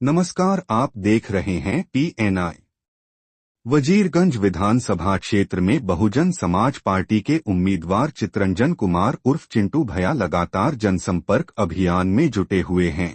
नमस्कार, आप देख रहे हैं PNI। वजीरगंज विधानसभा क्षेत्र में बहुजन समाज पार्टी के उम्मीदवार चितरंजन कुमार उर्फ चिंटू भैया लगातार जनसंपर्क अभियान में जुटे हुए हैं।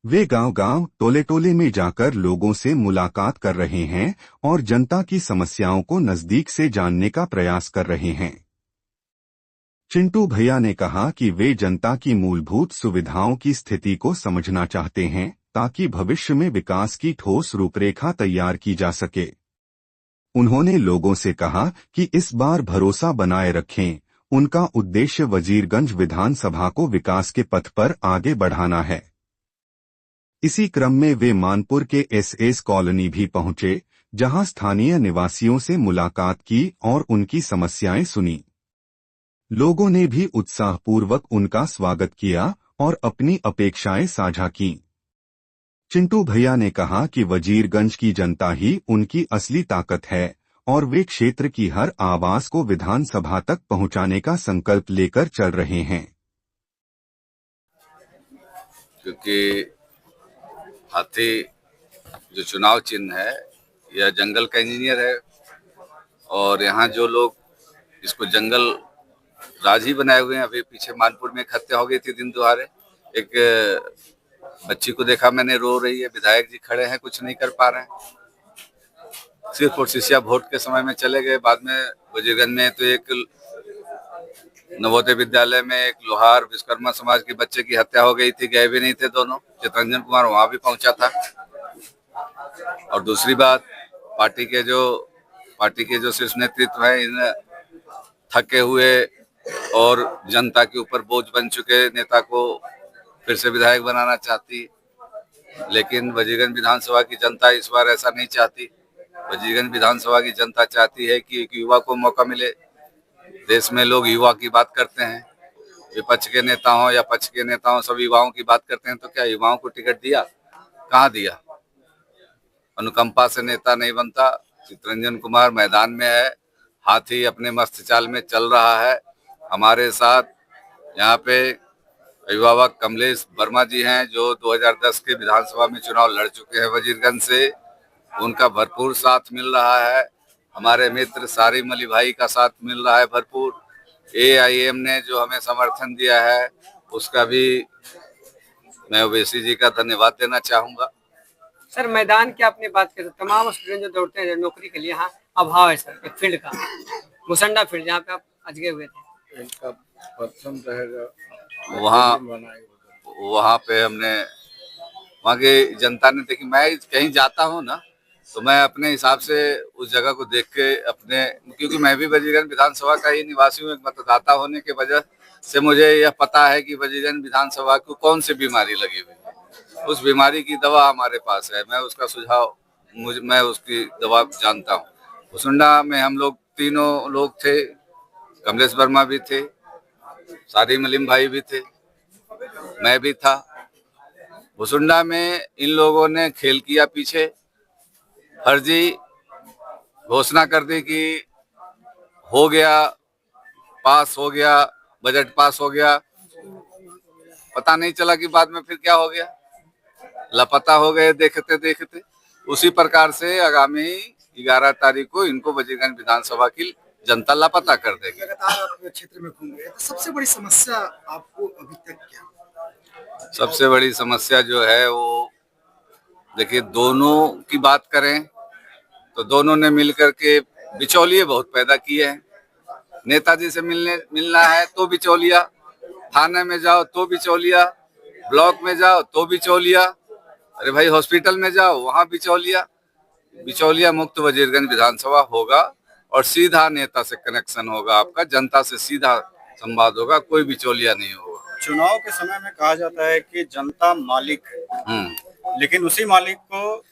वे गांव-गांव, टोले-टोले में जाकर लोगों से मुलाकात कर रहे हैं और जनता की समस्याओं को नजदीक से जानने का प्रयास कर रहे हैं। चिंटू भैया ने कहा कि वे जनता की मूलभूत सुविधाओं की स्थिति को समझना चाहते हैं ताकि भविष्य में विकास की ठोस रूपरेखा तैयार की जा सके। उन्होंने लोगों से कहा कि इस बार भरोसा बनाए रखें। उनका उद्देश्य वजीरगंज विधानसभा को विकास के पथ पर आगे बढ़ाना है। इसी क्रम में वे मानपुर के SS कॉलोनी भी पहुंचे, जहां स्थानीय निवासियों से मुलाकात की और उनकी समस्याएं सुनी। लोगों ने भी उत्साहपूर्वक उनका स्वागत किया और अपनी अपेक्षाएं साझा की। चिंटू भैया ने कहा कि वजीरगंज की जनता ही उनकी असली ताकत है और वे क्षेत्र की हर आवाज को विधानसभा तक पहुंचाने का संकल्प लेकर चल रहे हैं। क्योंकि हाथी जो चुनाव चिन्ह है, यह जंगल का इंजीनियर है और यहाँ जो लोग इसको जंगल राज ही बनाए हुए हैं। अभी पीछे मानपुर में एक हत्या हो गई थी दिन दहाड़े। एक बच्ची को देखा मैंने, रो रही है। विधायक जी खड़े हैं, कुछ नहीं कर पा रहे हैं। सिर्फ और शिष्या वोट के समय में चले गए। बाद में वजीरगंज में तो एक नवोदय विद्यालय में एक लोहार विश्वकर्मा समाज के बच्चे की हत्या हो गई थी। गए भी नहीं थे दोनों। चितरंजन कुमार वहां भी पहुंचा था। और दूसरी बात, पार्टी के जो शीर्ष नेतृत्व है, इन थके हुए और जनता के ऊपर बोझ बन चुके नेता को फिर से विधायक बनाना चाहती, लेकिन वजीरगंज विधानसभा की जनता इस बार ऐसा नहीं चाहती। वजीरगंज विधानसभा की जनता चाहती है कि एक युवा को मौका मिले। देश में लोग युवा की बात करते हैं, विपक्ष के नेता हों या पक्ष के नेता हों, सब युवाओं की बात करते हैं। तो क्या युवाओं को टिकट दिया? कहाँ दिया? अनुकंपा से नेता नहीं बनता। चितरंजन कुमार मैदान में है, हाथी अपने मस्त चाल में चल रहा है। हमारे साथ यहाँ पे अभिभावक कमलेश वर्मा जी हैं, जो 2010 के विधानसभा में चुनाव लड़ चुके हैं वजीरगंज से। उनका भरपूर साथ मिल रहा है। हमारे मित्र सारिम अली भाई का साथ मिल रहा है भरपूर। AIM ने जो हमें समर्थन दिया है, उसका भी मैं ओवैसी जी का धन्यवाद देना चाहूँगा। सर, मैदान की आपने बात की, तमाम स्टूडेंट जो दौड़ते हैं नौकरी के लिए, यहाँ अभाव है सर एक फील्ड का, मुसंडा फील्ड, जहाँ पे आप अजगे हुए थे। इनका प्रथम रहेगा वहाँ पे हमने, वहाँ की जनता ने देखी। मैं कहीं जाता हूँ ना, तो मैं अपने हिसाब से उस जगह को देख के अपने, क्योंकि मैं भी वजीरगंज विधानसभा का ही निवासी हूँ, एक मतदाता होने के वजह से मुझे यह पता है कि वजीरगंज विधानसभा को कौन सी बीमारी लगी हुई है। उस बीमारी की दवा हमारे पास है। मैं उसका सुझाव, मैं उसकी दवा जानता हूँ। मुसंडा में हम लोग तीनों लोग थे, कमलेश वर्मा भी थे, सारिम अली भाई भी थे, मैं भी था। मुसंडा में इन लोगों ने खेल किया, पीछे फर्जी घोषणा कर दी कि हो गया, पास हो गया, बजट पास हो गया। पता नहीं चला कि बाद में फिर क्या हो गया, लापता हो गए देखते देखते। उसी प्रकार से आगामी 11 तारीख को इनको वजीरगंज विधानसभा की जनता लापता कर देगी। लगातार आप क्षेत्र में घूम रहे हैं, तो सबसे बड़ी समस्या आपको अभी तक क्या? सबसे बड़ी समस्या जो है वो, देखिए, दोनों की बात करें तो दोनों ने मिलकर के बिचौलिए बहुत पैदा किए हैं। नेताजी से मिलना है तो बिचौलिया, थाने में जाओ तो बिचौलिया, ब्लॉक में जाओ तो बिचौलिया, अरे भाई हॉस्पिटल में जाओ वहां बिचौलिया। बिचौलिया मुक्त वजीरगंज विधानसभा होगा और सीधा नेता से कनेक्शन होगा, आपका जनता से सीधा संवाद होगा, कोई बिचौलिया नहीं होगा। चुनाव के समय में कहा जाता है कि जनता मालिक है, लेकिन उसी मालिक को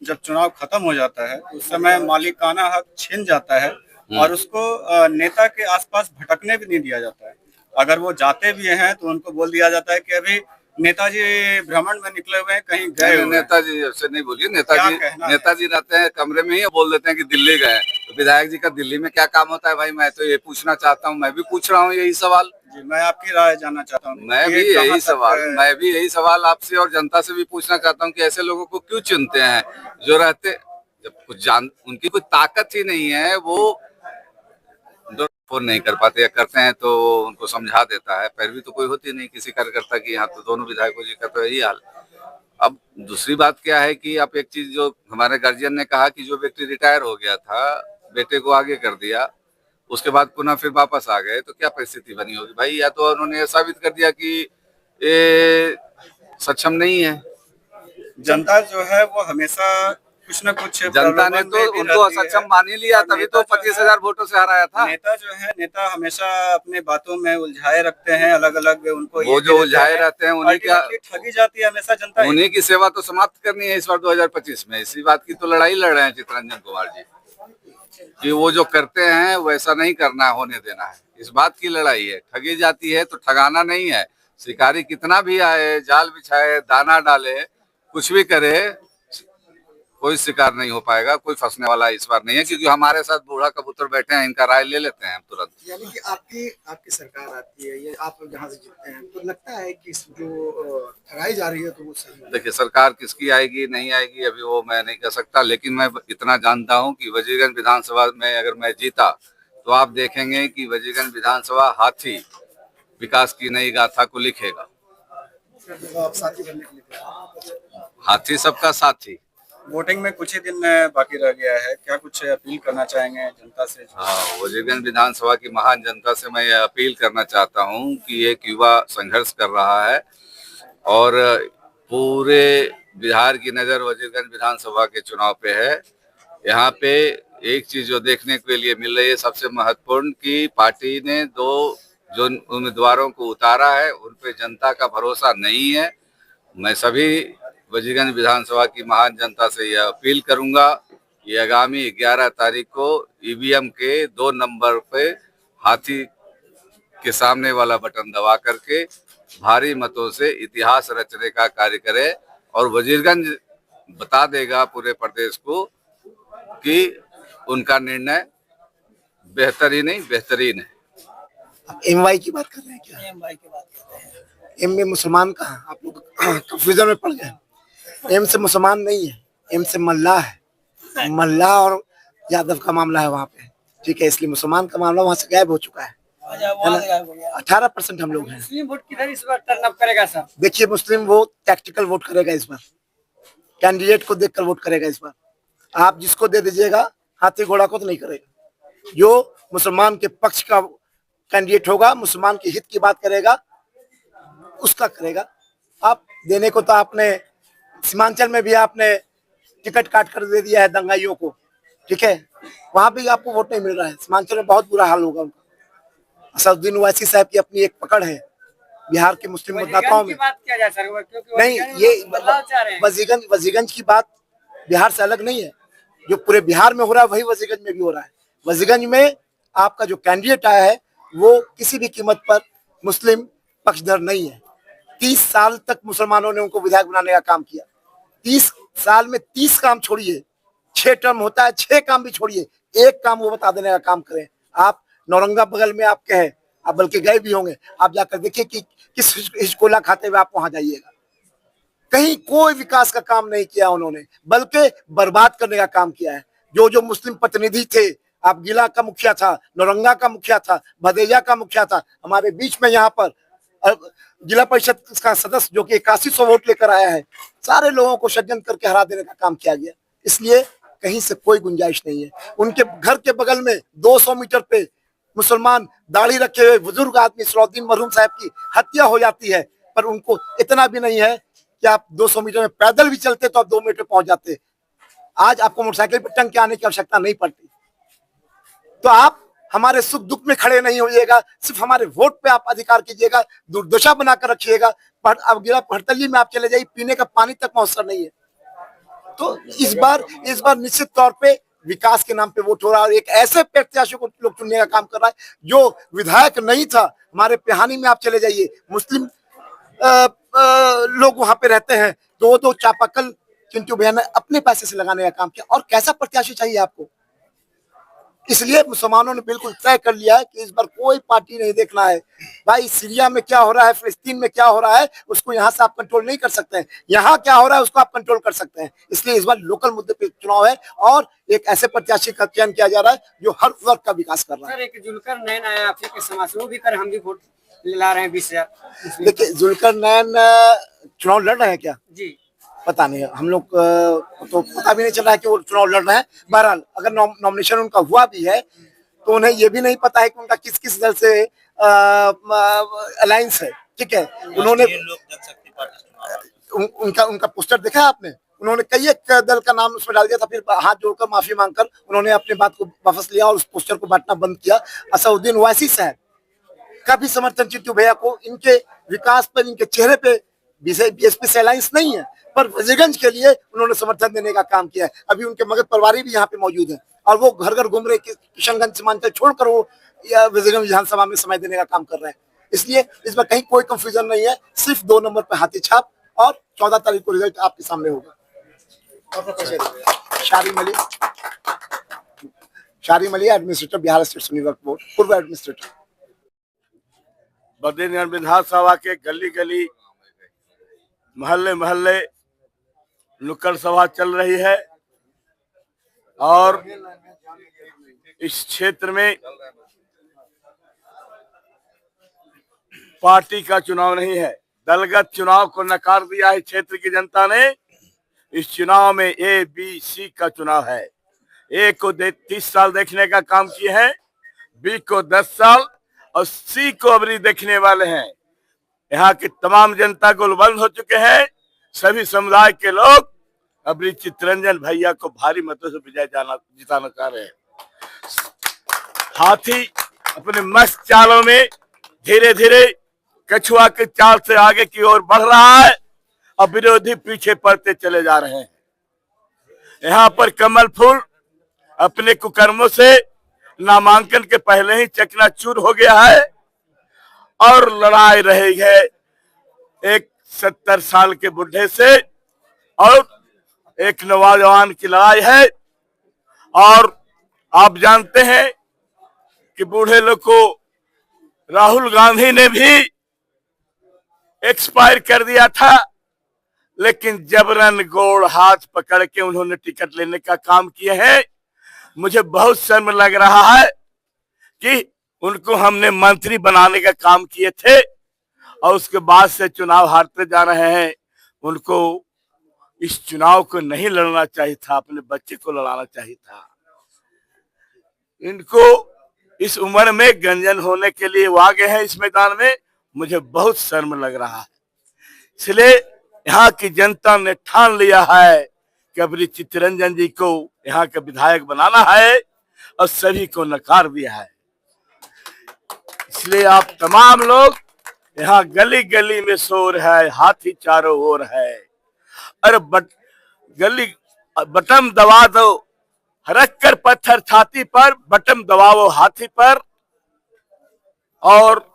जब चुनाव खत्म हो जाता है उस समय मालिकाना हक छिन जाता है और उसको नेता के आसपास भटकने भी नहीं दिया जाता है। अगर वो जाते भी हैं तो उनको बोल दिया जाता है कि अभी नेताजी भ्रमण में निकले हुए हैं, कहीं गए हुए हैं। नेताजी से नहीं बोलिए, क्या नेताजी कहना है? नेताजी रहते हैं कमरे में ही, बोल देते हैं कि दिल्ली गए। तो विधायक जी का दिल्ली में क्या काम होता है भाई? मैं तो ये पूछना चाहता हूँ, मैं भी पूछ रहा हूँ यही सवाल। जी, मैं आपकी राय जानना चाहता हूँ। मैं भी यही सवाल आपसे और जनता से भी पूछना चाहता हूँ कि ऐसे लोगों को क्यों चुनते हैं जो रहते, जब उनकी कोई ताकत ही नहीं है, वो फोन नहीं कर पाते या करते हैं तो उनको समझा देता है, पैरवी तो कोई होती नहीं किसी कार्यकर्ता की। यहाँ तो दोनों विधायकों जी का तो यही हाल। अब दूसरी बात क्या है कि आप एक चीज जो हमारे गार्जियन ने कहा कि जो व्यक्ति रिटायर हो गया था, बेटे को आगे कर दिया, उसके बाद पुनः फिर वापस आ गए, तो क्या परिस्थिति बनी होगी भाई? या तो उन्होंने साबित कर दिया कि ये सक्षम नहीं है। जनता जो है वो हमेशा कुछ न कुछ जनता ने तो उनको असक्षम मान ही लिया, तभी तो 25,000 वोटों से हराया था। नेता हमेशा अपने बातों में उलझाए रखते हैं, अलग अलग उनको वो जो उलझाए रहते हैं उन्हीं का ठगी जाती है हमेशा जनता। उन्हीं की सेवा तो समाप्त करनी है इस बार 2025 में। इसी बात की तो लड़ाई लड़ रहे हैं चित्तरंजन कुमार जी कि वो जो करते हैं वैसा नहीं करना, होने देना है। इस बात की लड़ाई है। ठगी जाती है तो ठगाना नहीं है। शिकारी कितना भी आए, जाल बिछाए, दाना डाले, कुछ भी करे, कोई शिकार नहीं हो पाएगा, कोई फंसने वाला इस बार नहीं है, क्योंकि हमारे साथ बूढ़ा कबूतर बैठे हैं, इनका राय ले लेते हैं हम तुरंत। यानी कि आपकी सरकार आती है, ये आप जहाँ से जीतते हैं, तो लगता है कि जो ठगाई जा रही है तो वो सही है। देखिए, सरकार किसकी आएगी नहीं आएगी अभी वो मैं नहीं कह सकता, लेकिन मैं इतना जानता हूं कि वजीरगंज विधानसभा में अगर मैं जीता तो आप देखेंगे कि वजीरगंज विधानसभा हाथी विकास की नई गाथा को लिखेगा। तो आप साथी बनने के लिए हाथी सबका साथी। वोटिंग में कुछ ही दिन बाकी रह गया है, क्या कुछ अपील करना चाहेंगे जनता से? हाँ, वजीरगंज विधानसभा की महान जनता से मैं यह अपील करना चाहता हूं कि एक युवा संघर्ष कर रहा है और पूरे बिहार की नजर वजीरगंज विधानसभा के चुनाव पे है। यहाँ पे एक चीज जो देखने के लिए मिल रही है सबसे महत्वपूर्ण, कि पार्टी ने दो जो उम्मीदवारों को उतारा है उन पे जनता का भरोसा नहीं है। मैं सभी वजीरगंज विधानसभा की महान जनता से यह अपील करूंगा कि आगामी 11 तारीख को ईवीएम के 2 नंबर पे हाथी के सामने वाला बटन दबा करके भारी मतों से इतिहास रचने का कार्य करे और वजीरगंज बता देगा पूरे प्रदेश को कि उनका निर्णय बेहतर ही नहीं बेहतरीन है। आप एमवाई की बात कर रहे हैं क्या? एमवाई की बात कर रहे हैं। एम में मुसलमान कहाँ? आप लोग कंफ्यूजन में पड़ गए। एम से मुसलमान नहीं है, एम से मल्लाह है। मल्लाह और यादव का मामला है वहाँ पे, ठीक है, इसलिए मुसलमान का मामला वहाँ से गायब हो चुका है। 18% हम लोग हैं। मुस्लिम वोट किधर इस बार टर्न अप करेगा सर? देखिए, मुस्लिम वो टैक्टिकल वोट करेगा इस बार, कैंडिडेट को देखकर वोट करेगा इस बार। आप जिसको दे दीजिएगा, हाथी घोड़ा को तो नहीं करेगा। जो मुसलमान के पक्ष का कैंडिडेट होगा, मुसलमान के हित की बात करेगा, उसका करेगा। आप देने को तो आपने सीमांचल में भी आपने टिकट काट कर दे दिया है दंगाइयों को, ठीक है, वहां भी आपको वोट नहीं मिल रहा है। सीमांचल में बहुत बुरा हाल होगा उनका। असदुद्दीन ओवैसी साहब की अपनी एक पकड़ है बिहार के मुस्लिम मतदाताओं में। बात किया जाए सर, नहीं, ये वजीरगंज की बात बिहार से अलग नहीं है। जो पूरे बिहार में हो रहा है वही वजीरगंज में भी हो रहा है। वजीरगंज में आपका जो कैंडिडेट आया है वो किसी भी कीमत पर मुस्लिम पक्षधर नहीं है। 30 साल तक मुसलमानों ने उनको विधायक बनाने का काम किया। 30 साल में 30 काम छोड़िए, 6 टर्म होता है, 6 काम भी छोड़िए, एक काम वो बता देने का काम करें। आप नौरंगा बगल में आपके हैं, आप बल्कि गए भी होंगे, आप जाकर देखिए कि किस हिचकोला खाते हुए आप वहां जाइएगा। कहीं कोई विकास का काम नहीं किया उन्होंने, बल्कि बर्बाद करने का काम किया है। जो मुस्लिम प्रतिनिधि थे, आप गिला का मुखिया था, नौरंगा का मुखिया था, भदेजा का मुखिया था, हमारे बीच में यहाँ पर जिला परिषद का सदस्य जो कि 8100 वोट लेकर आया है, सारे लोगों को षड्यंत्र करके हरा देने का काम किया गया। इसलिए कहीं से कोई गुंजाइश नहीं है। उनके घर के बगल में 200 मीटर पे मुसलमान दाढ़ी रखे हुए बुजुर्ग आदमी सलाउद्दीन मरहूम साहब की हत्या हो जाती है, पर उनको इतना भी नहीं है कि आप 200 मीटर में पैदल भी चलते तो आप 2 मिनट में पहुंच जाते। आज आपको मोटरसाइकिल पर टंग के आने की आवश्यकता नहीं पड़ती। तो आप हमारे सुख दुख में खड़े नहीं होइएगा, सिर्फ हमारे वोट पे आप अधिकार कीजिएगा, दुर्दशा बनाकर रखिएगा। अब गिरा पड़तली में आप चले जाइए, पीने का पानी तक मौसर नहीं है। तो इस बार निश्चित तौर पे विकास के नाम पे वोट हो रहा है और एक ऐसे प्रत्याशी को लोग चुनने का काम कर रहा है जो विधायक नहीं था। हमारे पिहानी में आप चले जाइए, मुस्लिम लोग वहां पे रहते हैं, दो चापाकल चिंटू भैया ने अपने पैसे से लगाने का काम किया। और कैसा प्रत्याशी चाहिए आपको? इसलिए मुसलमानों ने बिल्कुल तय कर लिया है कि इस बार कोई पार्टी नहीं देखना है। भाई सीरिया में क्या हो रहा है, फिलिस्तीन में क्या हो रहा है, उसको यहाँ से आप कंट्रोल नहीं कर सकते हैं। यहाँ क्या हो रहा है उसको आप कंट्रोल कर सकते हैं। इसलिए इस बार लोकल मुद्दे पे चुनाव है और एक ऐसे प्रत्याशी का चयन किया जा रहा है जो हर वर्ग का विकास कर रहा है। सर एक जुल्कर नैन आया आपके के समाज से, वो भी कर हम भी वोट ला रहे हैं 20,000। देखिए जुल्कर नैन चुनाव लड़ रहे हैं क्या? जी पता नहीं, हम लोग तो पता भी नहीं चल रहा है कि वो चुनाव लड़ रहे हैं। बहरहाल अगर नॉमिनेशन उनका हुआ भी है तो उन्हें ये भी नहीं पता है कि उनका किस किस दल से अलायंस है। ठीक है, उन्होंने उनका पोस्टर देखा है आपने? उन्होंने कई एक दल का नाम उसमें डाल दिया था, फिर हाथ जोड़कर माफी मांगकर उन्होंने अपनी बात को वापस लिया और उस पोस्टर को बांटना बंद किया। असउद्दीन ओवैसी साहब का भी समर्थन चिंटू भैया को, इनके विकास पर, इनके चेहरे पे बीएसपी से अलायंस नहीं है, पर वजीरगंज के लिए उन्होंने समर्थन देने का काम किया है। अभी उनके मगध परिवारी भी यहाँ पे मौजूद है और वो घर घर घूम रहे, किशनगंज सीमांचल छोड़कर वो वजीरगंज विधानसभा में समय देने का काम कर रहे हैं। इसलिए इस बार कहीं कोई कंफ्यूजन नहीं है, सिर्फ 2 नंबर पे हाथी छाप और 14 तारीख को रिजल्ट आपके सामने होगा। शारी मलिया एडमिनिस्ट्रेटर, बिहार स्टेट सुन्नी वक्फ बोर्ड, पूर्व एडमिनिस्ट्रेटर। बद्रीनाथ विधानसभा के गली गली, मोहल्ले मोहल्ले नुक्कड़ सभा चल रही है और इस क्षेत्र में पार्टी का चुनाव नहीं है, दलगत चुनाव को नकार दिया है क्षेत्र की जनता ने। इस चुनाव में ए बी सी का चुनाव है। ए को 30 साल देखने का काम किए हैं, बी को 10 साल और सी को अबरी देखने वाले हैं। यहाँ की तमाम जनता गोलबंद हो चुके हैं। सभी समुदाय के लोग अबरी चितरंजन भैया को भारी मतों से विजय जिताना चाह रहे हैं। हाथी अपने मस्त चालों में धीरे धीरे कछुआ के चाल से आगे की ओर बढ़ रहा है और विरोधी पीछे पड़ते चले जा रहे हैं। यहाँ पर कमल फूल अपने कुकर्मों से नामांकन के पहले ही चकनाचूर हो गया है और लड़ाई रही है एक 70 साल के बुढ़े से और एक नौजवान की लड़ाई है। और आप जानते हैं कि बूढ़े लोग को राहुल गांधी ने भी एक्सपायर कर दिया था, लेकिन जबरन गोड़ हाथ पकड़ के उन्होंने टिकट लेने का काम किए हैं। मुझे बहुत शर्म लग रहा है कि उनको हमने मंत्री बनाने का काम किए थे और उसके बाद से चुनाव हारते जा रहे हैं। उनको इस चुनाव को नहीं लड़ना चाहिए था, अपने बच्चे को लड़ाना चाहिए था। इनको इस उम्र में गंजन होने के लिए वो आ गए हैं इस मैदान में। मुझे बहुत शर्म लग रहा है। इसलिए यहाँ की जनता ने ठान लिया है कि अबरी चितरंजन जी को यहाँ का विधायक बनाना है और सभी को नकार दिया है। इसलिए आप तमाम लोग, यहाँ गली गली में शोर है, हाथी चारों ओर है। अरे गली बटन दबा दो, रख कर पत्थर छाती पर, बटन दबाओ हाथी पर। और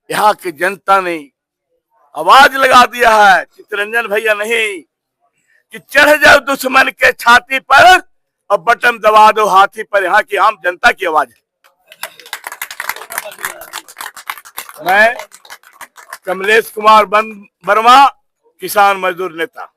यहाँ की जनता ने आवाज लगा दिया है, चितरंजन भैया नहीं, कि चढ़ जाओ दुश्मन के छाती पर और बटन दबा दो हाथी पर। यहाँ की आम जनता की आवाज है। मैं कमलेश कुमार वर्मा, किसान मजदूर नेता।